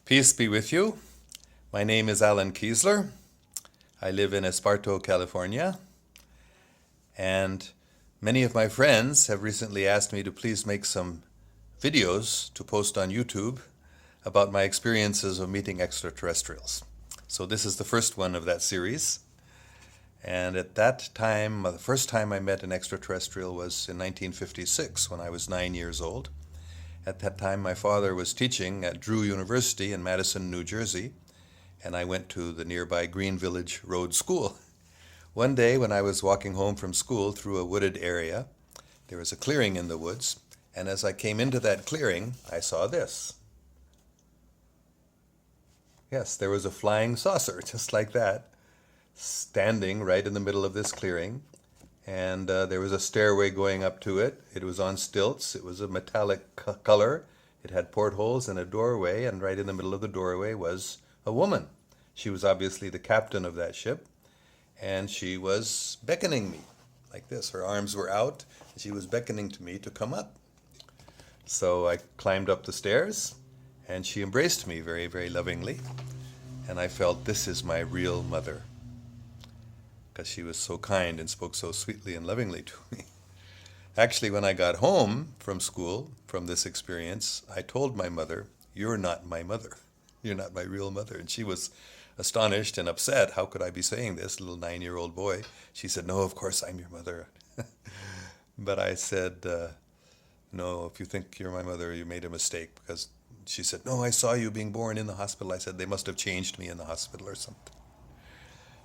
Peace be with you. My name is Alan Kiesler. I live in Esparto, California, and many of my friends have recently asked me to please make some videos to post on YouTube about my experiences of meeting extraterrestrials. So this is the first one of that series. And at that time, the first time I met an extraterrestrial was in 1956 when I was 9 years old. At that time, my father was teaching at Drew University in Madison, New Jersey, and I went to the nearby Green Village Road School. One day when I was walking home from school through a wooded area, there was a clearing in the woods, and as I came into that clearing, I saw this. Yes, there was a flying saucer, just like that, standing right in the middle of this clearing, and there was a stairway going up to it. It was on stilts. It was a metallic color. It had portholes and a doorway, and right in the middle of the doorway was a woman. She was obviously the captain of that ship, and she was beckoning me like this. Her arms were out, and she was beckoning to me to come up. So I climbed up the stairs, and she embraced me very, very lovingly, and I felt this is my real mother, because she was so kind and spoke so sweetly and lovingly to me. Actually, when I got home from school, from this experience, I told my mother, "You're not my mother. You're not my real mother." And she was astonished and upset. How could I be saying this, little 9-year-old boy? She said, "No, of course I'm your mother." But I said, "No, if you think you're my mother, you made a mistake." Because she said, "No, I saw you being born in the hospital." I said, "They must have changed me in the hospital or something."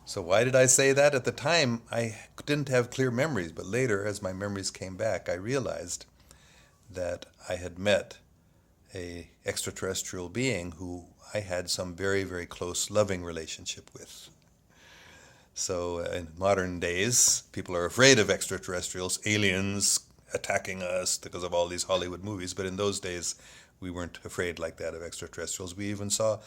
So why did I say that? At the time, I didn't have clear memories, but later, as my memories came back, I realized that I had met an extraterrestrial being who I had some very, very close, loving relationship with. So in modern days, people are afraid of extraterrestrials, aliens attacking us because of all these Hollywood movies, but in those days, we weren't afraid like that of extraterrestrials. We even saw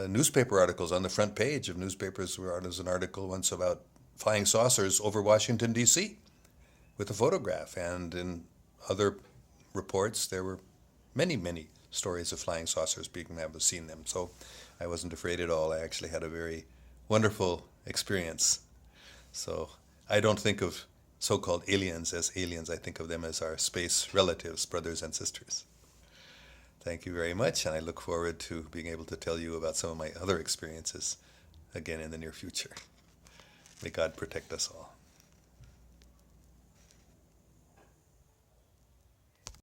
newspaper articles on the front page of newspapers. There was an article once about flying saucers over Washington, D.C. with a photograph. And in other reports, there were many, many stories of flying saucers being able to see them. So I wasn't afraid at all. I actually had a very wonderful experience. So I don't think of so-called aliens as aliens. I think of them as our space relatives, brothers and sisters. Thank you very much, and I look forward to being able to tell you about some of my other experiences again in the near future. May God protect us all.